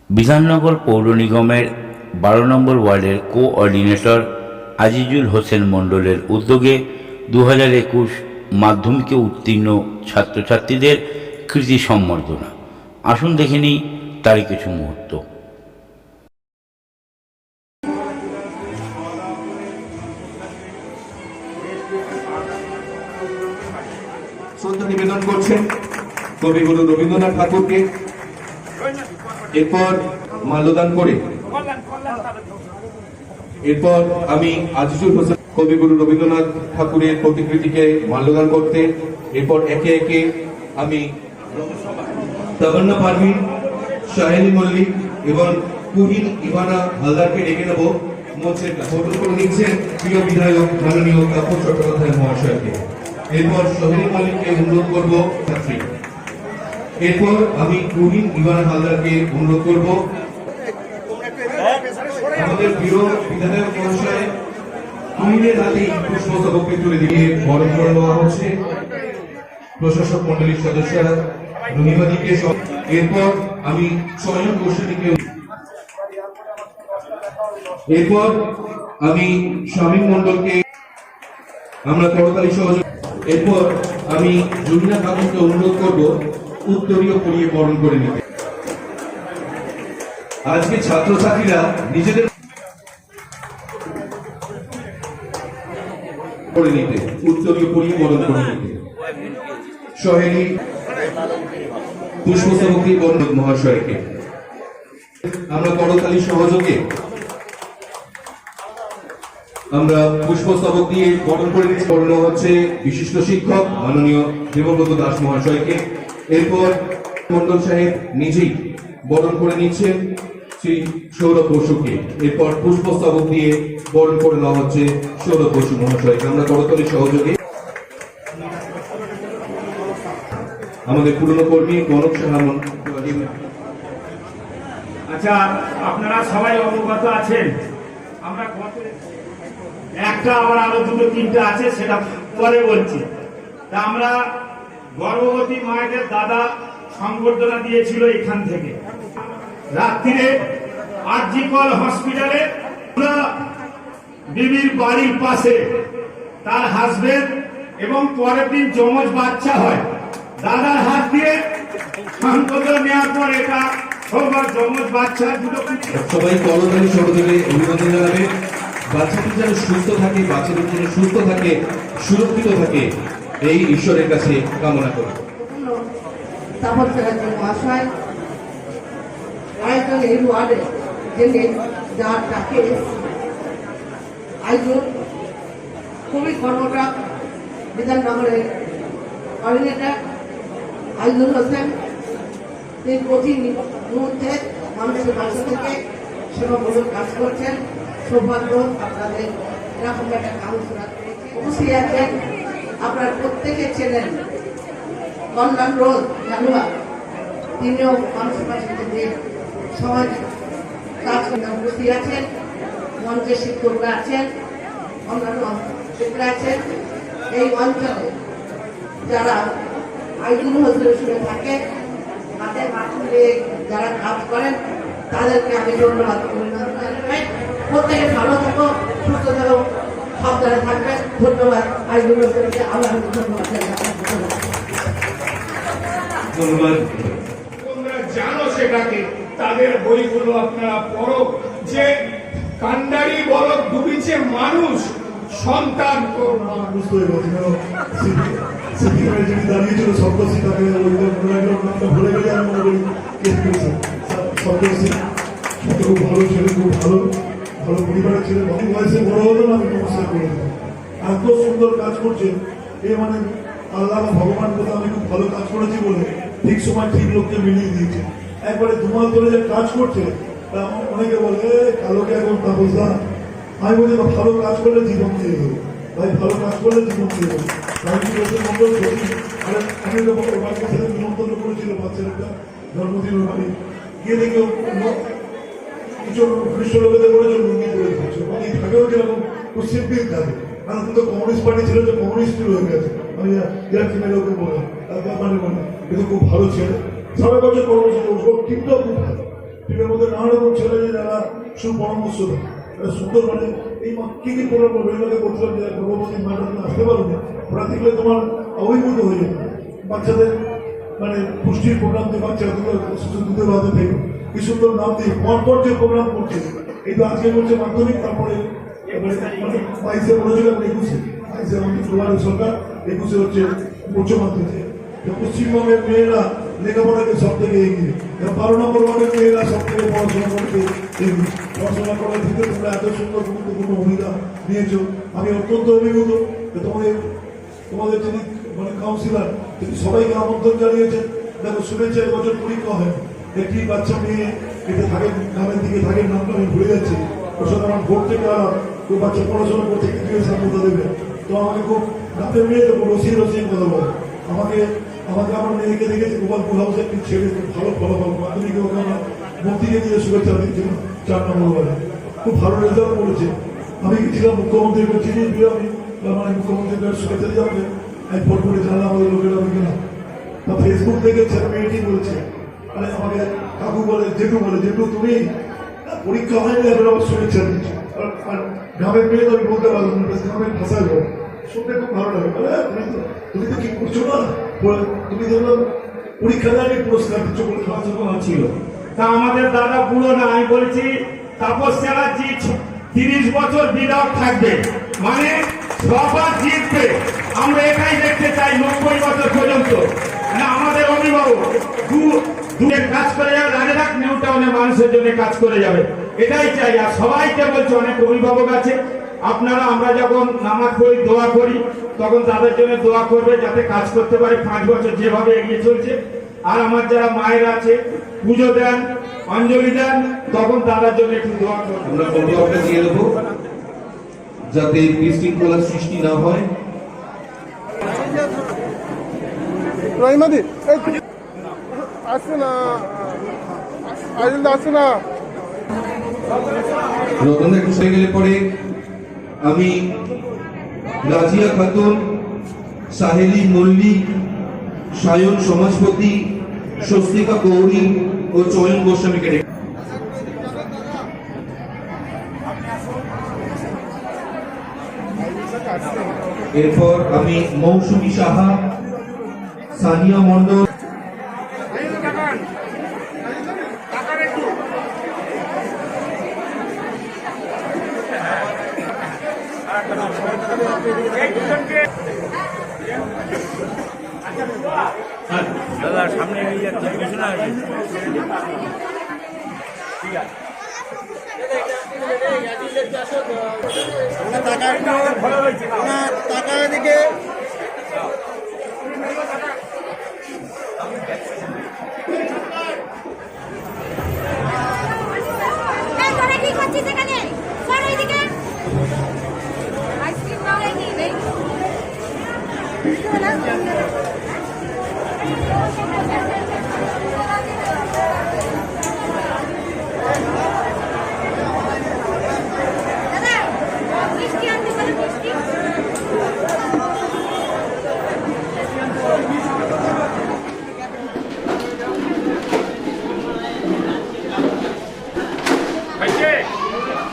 বিধাননগর পৌর নিগমের 12 নম্বর ওয়ার্ডের কোঅর্ডিনেটর আজিজুল হোসেন মণ্ডলের উদ্যোগে 2021 মাধ্যমিকে উত্তীর্ণ ছাত্রছাত্রীদের কৃতি সম্বর্ধনা। আসুন দেখে নিই তারই কিছু মুহূর্ত। শ্রদ্ধা নিবেদন করছেন কবিগুরু রবীন্দ্রনাথ ঠাকুরকে। এরপর মাল্যদান করে এরপর আমি আজিজুল হোসেন কবিগুরু রবীন্দ্রনাথ ঠাকুরের প্রতিকৃতিকে মাল্যদান করতে এরপর একে একে আমি তাবান্না পারভিন, শাহেনী মল্লিক এবং কুহিন ইভানা হালদারকে ডেকে নেব মঞ্চে। ফটো করে নিচ্ছেন প্রিয় বিধায়ক মাননীয় কাপুর চট্টোপাধ্যায় মহাশয়কে। এরপর শাহেনী মল্লিককে অনুরোধ করব ছাত্রী। এরপর আমি কুহিন ইভানা হালদারকে অনুরোধ করব আমাদের প্রিয় বিধায়ক মহাশয় কুহিনের হাতে পুষ্পস্তবককে তুলে দিয়ে বরণ করে দেওয়া হচ্ছে প্রশাসক মন্ডলীর সদস্যরা রহিমাদিকে। এরপর আমি চয়ন গোস্বামীকে, এরপর আমি শামীম মন্ডলকে আমরা করতালি সহযোগ। এরপর আমি জুমিনা খাতুনকে অনুরোধ করব উত্তরীয় পরিয়ে বরণ করে নিতে। আজকে ছাত্রছাত্রীরা নিজেদের করে নিতে, উত্তরীয় পরিয়ে বরণ করে নিতে। সহেলী পুষ্পস্তবক দিয়ে বরণ মহাশয়কে আমরা করতালি সহযোগে আমরা পুষ্পস্তবক দিয়ে বরণ করে নিচ্ছি। বরণ হচ্ছে বিশিষ্ট শিক্ষক মাননীয় দেবব্রত দাস মহাশয়কে। এরপর মন্ডল সাহেব নিজেই বরণ করে নিচ্ছেন শ্রী সৌরভ বসুকে। এরপর পুষ্পস্তবক দিয়ে বরণ করে নেওয়া হচ্ছে সৌরভ বসু মহাশয়কে। আমরা করতালি সহযোগে আমাদের পুরনো কর্মী কনক সাহা। আচ্ছা, আপনারা সবাই অবগত আছেন, আমরা একটা আবার আরো দুটো তিনটা আছে, সেটা পরে বলছি। তা আমরা গর্ভবতী মায়েদের দাদা সংবর্ধনা দিয়েছিল এখান থেকে। রাত্রিরে আরজিকল হসপিটালে বিবির বাড়ির পাশে তার হাজবেন্ড এবং পরের দিন যমজ বাচ্চা হয়। দাদার হাত দিয়ে সংবর্ধনা নেওয়ার পর এটা সবার যমজ বাচ্চা দুটো। সবাই করতালি সহযোগে অভিনন্দন জানাবে। বাচ্চাটি যেন সুস্থ থাকে, বাচ্চাটি যেন সুস্থ থাকে, সুরক্ষিত থাকে, এই ঈশ্বরের কাছে কামনা করি। মহাশয় আয়োজন এই ওয়ার্ডে জেনে যার ডাকে আয়োজন খুবই কর্মরত বিধাননগরের কোঅর্ডিনেটর আজিজুল হোসেন। তিনি প্রতি মুহূর্তে মানুষের পাশে থেকে সেবামূলক কাজ করছেন। সৌভাগ্য আপনাদের এরকম একটা কাউন্সিলর উপস্থিত আছেন। আপনার প্রত্যেকে চেনেন কল্যাণ রোড জানুয়া, তিনিও মানুষের পাশে থেকে সমাজ কাজ উপস্থিত আছেন। মঞ্চে শিক্ষকরা আছেন, অন্যান্য শিক্ষকরা আছেন। এই অঞ্চলে যারা আজিজুল হোসেনের সঙ্গে থাকে, তাদের মাধ্যমে যারা কাজ করেন, তাদেরকে আমি ধন্যবাদ অভিনন্দন জানাই। প্রত্যেকে ভালো থাকো, সুস্থ থাকো, সাবধানে থাকবেন। ধন্যবাদ আজিজুল হোসেনকে, আল্লাহ ধন্যবাদ ধন্যবাদ। তোমরা জানো সেটাকে, তাদের বইগুলো আপনারা পড়ো, যে কান্ডারি বলক ডুবিছে মানুষ, সন্তান তো মানুষ তো যিনি দাঁড়িয়েছিল সপ্তর্ষি, তাকে ভুলে গেলে আমি মনে করি সপ্তর্ষি খুব ভালো ছেলে, খুব ভালো ভালো পরিবারের ছেলে। অনেক বয়সে বড় হলো না, আমি নমস্কার করে দেবো। এত সুন্দর কাজ করছেন, এ মানে আল্লাহ বা ভগবান বলে আমি খুব ভালো কাজ করেছি বলে ঠিক সময় ঠিক লোককে মিলিয়ে দিয়েছে। একবারে দুমাল ধরে যে কাজ করছে, অনেকে বলে কালোকে এখন তাপসা। আমি বলি ভালো কাজ করলে জীবন দিয়ে দেবো ভাই, ভালো কাজ করলে জীবন দিয়ে দেবো। আমি বাড়ির সাথে নিমন্ত্রণ করেছিল বাচ্চার একটা জন্মদিনের বাড়ি গিয়ে দেখে কিছু খ্রিস্ট লোকেদের করেছে লুঙ্গি করে দিচ্ছে। মানে থাকেও কিরকম কুশিল্পির থাকে, কারণ কিন্তু কমিউনিস্ট পার্টি ছিল, যে কমিউনিস্ট হয়ে গেছে। আমি ইয়ার লোকে বললাম ব্যাপারে বললাম, কিন্তু খুব ভালো ছেলে, 6.5 বছর কর্মসূচি, ঠিকটাও খুব ভালো। টিমের মধ্যে নানা রকম ছেলে যারা সুপরামর্শ দেয়, এটা সুন্দর মানে এই কি কি প্রোগ্রাম করবে এগুলোকে বলছিলাম যে গর্ভবতী ম্যাডাম আসতে পারবে, ওরা দেখলে তোমার অভিভূত হয়ে যাবে। বাচ্চাদের মানে পুষ্টির প্রোগ্রাম দিয়ে বাচ্চাগুলো দুধের ভাতে থেকে কি সুন্দর নাম দিয়ে পরপর যে প্রোগ্রাম করছে, এই তো আজকে বলছে মাধ্যমিক, তারপরে 22-এ বলেছিল, 21-এ আমাদের জোয়ারের সরকার, 21-এ হচ্ছে উচ্চ মাধ্যমিক। পশ্চিমবঙ্গের মেয়েরা লেখাপড়াকে সব থেকে এগিয়ে, 12 নম্বর ওয়ার্ডের মেয়েরা সব থেকে পড়াশোনা করতে এগিয়ে। পড়াশোনা করার থেকে তোমরা এত সুন্দর গুরুত্বপূর্ণ ভূমিকা নিয়েছো, আমি অত্যন্ত অভিভূত। তোমাদের যিনি মানে কাউন্সিলর তিনি সবাইকে আমন্ত্রণ জানিয়েছেন। দেখো শুনেছি এবছর পরীক্ষা হয়, একটি বাচ্চা মেয়ে এটা থাকে গ্রামের দিকে থাকে, নামটা আমি ভুলে যাচ্ছি, অসাধারণ ভোট থেকে আর কেউ বাচ্চা পড়াশোনা করতে কিছু সামর্থ্য দেবে। তো আমাকে খুব গ্রামের মেয়ে তো রসিয়ে কথা বলে, আমাকে আমার মেয়েকে দেখেছি গোপালপুর হাউসে একটি ছেলে খুব ভালো ফলাফল, মাধ্যমিকে ওকে আমার মন্ত্রীকে দিয়ে শুভেচ্ছা দিয়েছিল 4 নম্বর ওয়ার্ডে, খুব ভালো রেজাল্ট করেছে। আমি গেছিলাম মুখ্যমন্ত্রীকে চিনিয়ে দিয়ে, আমি মানে মুখ্যমন্ত্রীকে শুভেচ্ছা দিয়ে আমাকে আমি ফোন করে জানলাম আমাদের লোকেরা কিনা। তা ফেসবুক থেকে ছেলে মেয়েটি বলছে, মানে আমাকে কাকু বলে, জেঠু তুমি পরীক্ষা হয়নি এখন আবার শুভেচ্ছা দিচ্ছ। আর গ্রামের মেয়ে তো আমি বলতে পারলাম না, গ্রামের ভাষায় বল, শুনতে খুব ভালো লাগে। তুমি তো কি করছো না, তুমি দেখলাম পরীক্ষা দেয়নি পুরস্কার দিচ্ছ বলে খাওয়া ছিল। তা আমাদের দাদা বুড়ো না, আমি বলছি তাপস চ্যাটার্জি 30 বছর বিধায়ক থাকবে, মানে সবার জিতবে। আমরা এটাই দেখতে চাই 90 বছর পর্যন্ত। মানে আমাদের অভিভাবক দূরে কাজ করে যাবে, রাজারহাট নিউ টাউনের মানুষের জন্য কাজ করে যাবে, এটাই চাই। আর সবাইকে বলছি, অনেক অভিভাবক আছে আপনারা, আমরা যখন নামাজ পড়ি দোয়া করি তখন তাদের জন্য দোয়া করবে যাতে কাজ করতে পারে 5 বছর যেভাবে এগিয়ে চলছে। আর আমার যারা মায়েরা আছে পুজো দেন, অঞ্জলি দেন, তখন তাদের জন্য একটু দোয়া করবে। আমরা বন্ধুকে দিয়ে দেবো যাতে বিশৃঙ্খলার সৃষ্টি না হয়। রতনদা একটু সরে গেলে পরে আমি রাজিয়া খাতুন, সাহেলি মল্লিক, সায়ন সমাজপতি, স্বস্তিকা গৌরী ও চয়ন গোস্বামীকে ডেকে। এরপর আমি মৌসুমী সাহা, সানিয়া মন্ডল, দাদা সামনে নিয়ে যাচ্ছে কিছু না, ঠিক আছে টাকা এদিকে কি করছিস এখানে? সর ওইদিকে। আইসক্রিম নাও নাকি নেই? দাদা মিষ্টি আনতে বলো, মিষ্টি।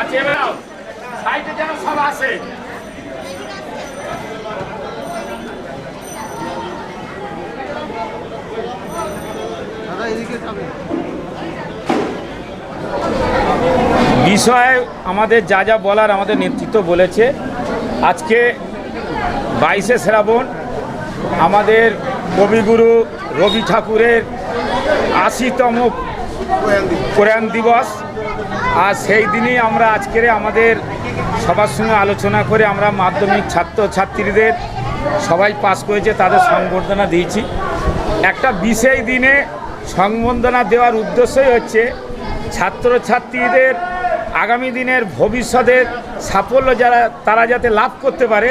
আচ্ছা এবার সাইডে যেন সব আসে। বিষয়ে আমাদের যা যা বলার আমাদের নেতৃত্ব বলেছে। আজকে 22শে শ্রাবণ আমাদের কবিগুরু রবি ঠাকুরের 80তম প্রয়াণ দিবস। আর সেই দিনই আমরা আজকের আমাদের সবার সঙ্গে আলোচনা করে আমরা মাধ্যমিক ছাত্রছাত্রীদের সবাই পাস করেছে তাদের সংবর্ধনা দিয়েছি। একটা বিশেষ দিনে সংবর্ধনা দেওয়ার উদ্দেশ্যই হচ্ছে ছাত্রছাত্রীদের আগামী দিনের ভবিষ্যতের সাফল্য তারা যাতে লাভ করতে পারে,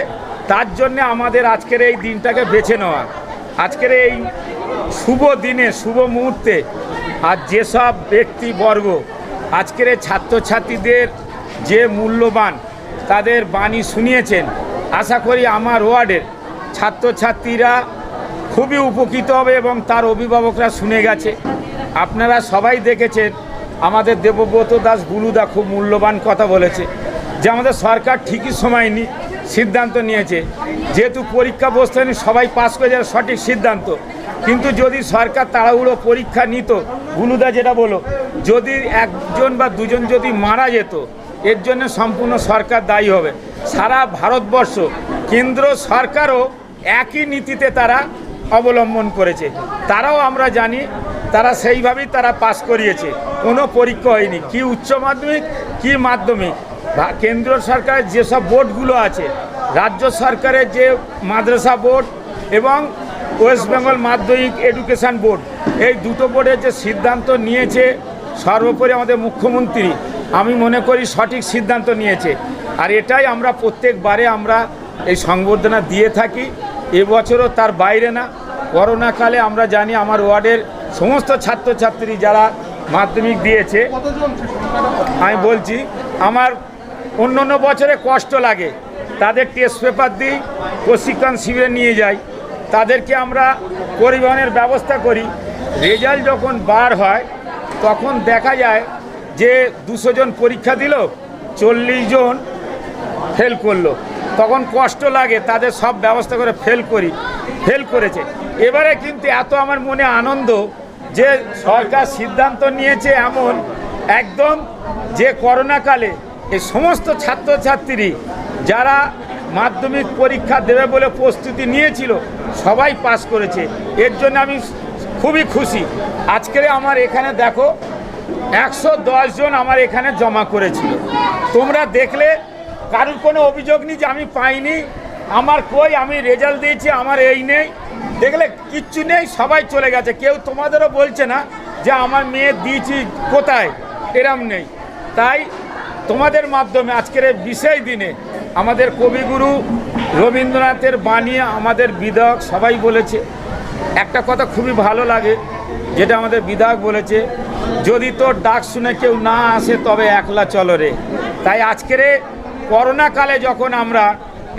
তার জন্য আমাদের আজকের এই দিনটাকে বেছে নেওয়া। আজকের এই শুভ দিনে শুভ মুহূর্তে আর যেসব ব্যক্তিবর্গ আজকের এই ছাত্রছাত্রীদের যে মূল্যবান তাদের বাণী শুনিয়েছেন, আশা করি আমার ওয়ার্ডের ছাত্রছাত্রীরা খুবই উপকৃত হবে এবং তার অভিভাবকরা শুনে গেছে। আপনারা সবাই দেখেছেন আমাদের দেবব্রত দাস বুলুদা খুব মূল্যবান কথা বলেছে যে আমাদের সরকার ঠিকই সময় সিদ্ধান্ত নিয়েছে, যেহেতু পরীক্ষা বসতে সবাই পাস করে যাওয়ার সঠিক সিদ্ধান্ত। কিন্তু যদি সরকার তাড়াহুড়ো পরীক্ষা নিত, বুলুদা যেটা বলো, যদি একজন বা দুজন যদি মারা যেত, এর জন্য সম্পূর্ণ সরকার দায়ী হবে। সারা ভারতবর্ষ কেন্দ্র সরকারও একই নীতিতে তারা অবলম্বন করেছে, তারাও আমরা জানি তারা সেইভাবেই তারা পাস করিয়েছে, কোনো পরীক্ষা হয়নি, কি উচ্চ মাধ্যমিক কি মাধ্যমিক। কেন্দ্র সরকারের যেসব বোর্ডগুলো আছে, রাজ্য সরকারের যে মাদ্রাসা বোর্ড এবং ওয়েস্ট বেঙ্গল মাধ্যমিক এডুকেশন বোর্ড, এই দুটো বোর্ডের যে সিদ্ধান্ত নিয়েছে সর্বোপরি আমাদের মুখ্যমন্ত্রী, আমি মনে করি সঠিক সিদ্ধান্ত নিয়েছে। আর এটাই আমরা প্রত্যেকবারে আমরা এই সংবর্ধনা দিয়ে থাকি, এবছরও তার বাইরে না। করোনাকালে আমরা জানি আমার ওয়ার্ডের সমস্ত ছাত্রছাত্রী যারা মাধ্যমিক দিয়েছে, আমি বলছি আমার অন্য অন্য বছরে কষ্ট লাগে, তাদের টেস্ট পেপার দিই, প্রশিক্ষণ শিবিরে নিয়ে যাই, তাদেরকে আমরা পরিবহনের ব্যবস্থা করি। রেজাল্ট যখন বার হয় তখন দেখা যায় যে 200 জন পরীক্ষা দিল, 40 জন ফেল করলো, তখন কষ্ট লাগে, তাদের সব ব্যবস্থা করে ফেল করেছে। এবারে কিন্তু এত আমার মনে আনন্দ যে সরকার সিদ্ধান্ত নিয়েছে এমন একদম যে করোনাকালে এই সমস্ত ছাত্রছাত্রী যারা মাধ্যমিক পরীক্ষা দেবে বলে প্রস্তুতি নিয়েছিল সবাই পাস করেছে, এর জন্য আমি খুবই খুশি। আজকে আমার এখানে দেখো 110 জন আমার এখানে জমা করেছিল, তোমরা দেখলে কারোর কোনো অভিযোগ নেই যে আমি পাইনি, আমার কই আমি রেজাল্ট দিয়েছি আমার এই নেই, দেখলে কিচ্ছু নেই, সবাই চলে গেছে। কেউ তোমাদেরও বলছে না যে আমার মেয়ে দিয়েছি কোথায়, এরম নেই। তাই তোমাদের মাধ্যমে আজকের এই বিশেষ দিনে আমাদের কবিগুরু রবীন্দ্রনাথের বাণী আমাদের বিধায়ক সবাই বলেছে, একটা কথা খুবই ভালো লাগে যেটা আমাদের বিধায়ক বলেছে, যদি তোর ডাক শুনে কেউ না আসে তবে একলা চলো রে। তাই আজকের করোনাকালে যখন আমরা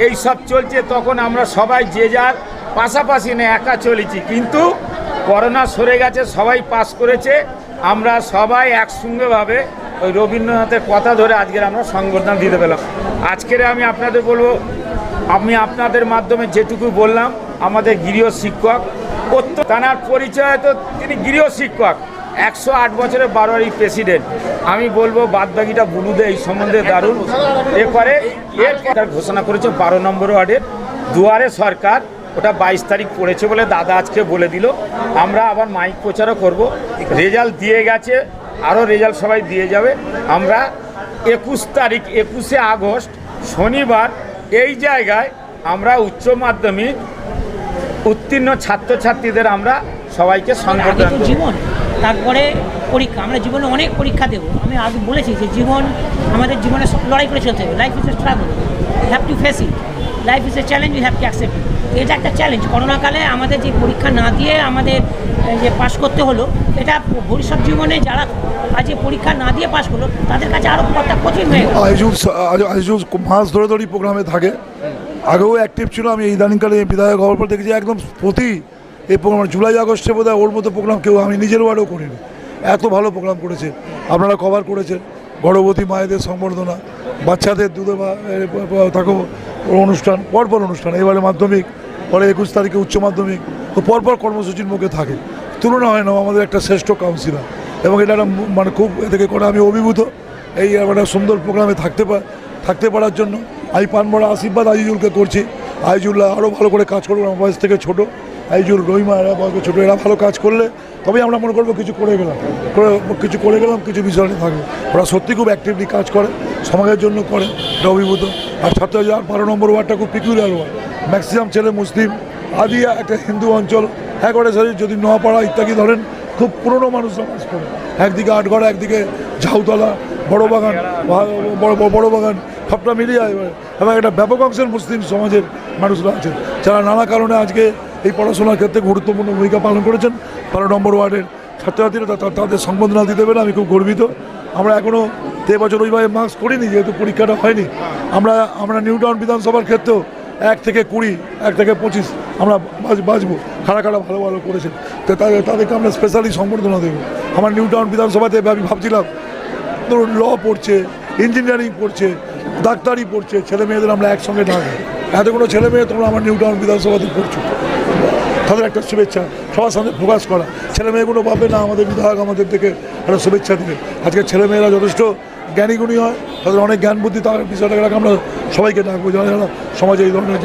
এই সব চলছে তখন আমরা সবাই যে যার পাশাপাশি না একা চলেছি, কিন্তু করোনা সরে গেছে, সবাই পাস করেছে, আমরা সবাই একসঙ্গেভাবে ওই রবীন্দ্রনাথের কথা ধরে আজকের আমরা সংবর্ধনা দিতে পেলাম। আজকের আমি আপনাদের বলবো, আমি আপনাদের মাধ্যমে যেটুকু বললাম, আমাদের গৃহ শিক্ষক তানার পরিচয় তো তিনি গৃহ শিক্ষক, 108 বছরের বারোয়ারি প্রেসিডেন্ট। আমি বলবো বাদবাকিটা বুলুদে এই সম্বন্ধে দারুণ করে। এর ঘোষণা করেছে 12 নম্বর ওয়ার্ডের দুয়ারে সরকার, ওটা 22 তারিখ পড়েছে বলে দাদা আজকে বলে দিল। আমরা আবার মাইক প্রচারও করব, রেজাল্ট দিয়ে গেছে, আরও রেজাল্ট সবাই দিয়ে যাবে। আমরা 21 তারিখ 21শে আগস্ট শনিবার এই জায়গায় আমরা উচ্চ মাধ্যমিক উত্তীর্ণ ছাত্রছাত্রীদের আমরা সবাইকে সংবর্ধনা দেব। জীবন তারপরে পরীক্ষা, আমরা জীবনে অনেক পরীক্ষা দেব। আমি আগে বলেছি যে জীবন আমাদের জীবনে লড়াই করে চলতে হবে। Life is a struggle, you have to face it. Life is a challenge, you have to accept it. এটা একটা চ্যালেঞ্জ। করোনাকালে আমাদের যে পরীক্ষা না দিয়ে আমাদের যে পাশ করতে হলো, এটা ভবিষ্যৎ জীবনে যারা আজ পরীক্ষা না দিয়ে পাশ করলো তাদের কাছে আরও কথা কঠিন হয়ে গেল। আইজুল মাস ধরে ধরেই প্রোগ্রামে থাকে, আগেও অ্যাক্টিভ ছিল। আমি ইদানিংকালে বিধায়ক হওয়ার পর দেখেছি একদম প্রতি এই প্রোগ্রাম জুলাই আগস্টে বোধ হয় ওর মতো প্রোগ্রাম কেউ আমি নিজের ওয়ার্ডেও করিনি। এত ভালো প্রোগ্রাম করেছে, আপনারা কভার করেছেন। গর্ভবতী মায়েদের সংবর্ধনা, বাচ্চাদের দুধে থাকো অনুষ্ঠান, পরপর অনুষ্ঠান। এবারে মাধ্যমিক, পরে 21 তারিখে উচ্চ মাধ্যমিক, তো পরপর কর্মসূচির মুখে থাকে। তুলনা হয় না, আমাদের একটা শ্রেষ্ঠ কাউন্সিলর, এবং এটা একটা মানে খুব এদিকে করে আমি অভিভূত। এই একটা সুন্দর প্রোগ্রামে থাকতে পারার জন্য আমি পানমরা আশীর্বাদ আইজুলকে করছি। আইজুল আরও ভালো করে কাজ করবো, আমার বয়স থেকে ছোটো। আইজুল, রহিমা এরা ছোটো, এরা ভালো কাজ করলে তবেই আমরা মনে করবো কিছু করে গেলাম, কিছু বিষয় নিয়ে থাকবে। ওরা সত্যি খুব অ্যাক্টিভলি কাজ করে, সমাজের জন্য করে, এটা অভিভূত। আর 12 নম্বর ওয়ার্ডটা খুব পিকুলিয়ার ওয়ার্ড, ম্যাক্সিমাম ছেলে মুসলিম, আদি একটা হিন্দু অঞ্চল। একবারে যদি নোয়াপাড়া ইত্যাদি ধরেন, খুব পুরনো মানুষরা বাস করে। একদিকে আটগড়া, একদিকে ঝাউতলা, বড় বাগান, সবটা মিলিয়ে এবং একটা ব্যাপক অংশের মুসলিম সমাজের মানুষরা আছেন, যারা নানা কারণে আজকে এই পড়াশোনার ক্ষেত্রে গুরুত্বপূর্ণ ভূমিকা পালন করেছেন। 12 নম্বর ওয়ার্ডের ছাত্রছাত্রীরা তাদের সংবর্ধনা দিতে পেরে আমি খুব গর্বিত। আমরা এখনও এবছর ওইভাবে মার্কস করিনি, যেহেতু পরীক্ষাটা হয়নি। আমরা নিউ টাউন বিধানসভার ক্ষেত্রেও 1 থেকে 20, 1 থেকে 25 আমরা বাঁচবো, খাড়া ভালো ভালো করেছে, তো তাদেরকে আমরা স্পেশালি সম্বর্ধনা দেবো। আমার নিউ টাউন বিধানসভাতে আমি ভাবছিলাম ধরুন ল পড়ছে, ইঞ্জিনিয়ারিং পড়ছে, ডাক্তারি পড়ছে, ছেলে মেয়েদের আমরা একসঙ্গে ডাকবো, এতগুলো ছেলে মেয়ে তোমরা আমার নিউ টাউন বিধানসভাতে পড়ছো, তাদের একটা শুভেচ্ছা সবার সামনে প্রকাশ করা। ছেলে মেয়েগুলো ভাববে না আমাদের বিধায়ক আমাদের থেকে একটা শুভেচ্ছা দিবে। আজকে ছেলেমেয়েরা যথেষ্ট জ্ঞানীগুণী হয়, তাদের অনেক জ্ঞান বুদ্ধি, তার বিষয়টাকে আমরা সবাইকে ডাকবো যারা সমাজে এই ধরনের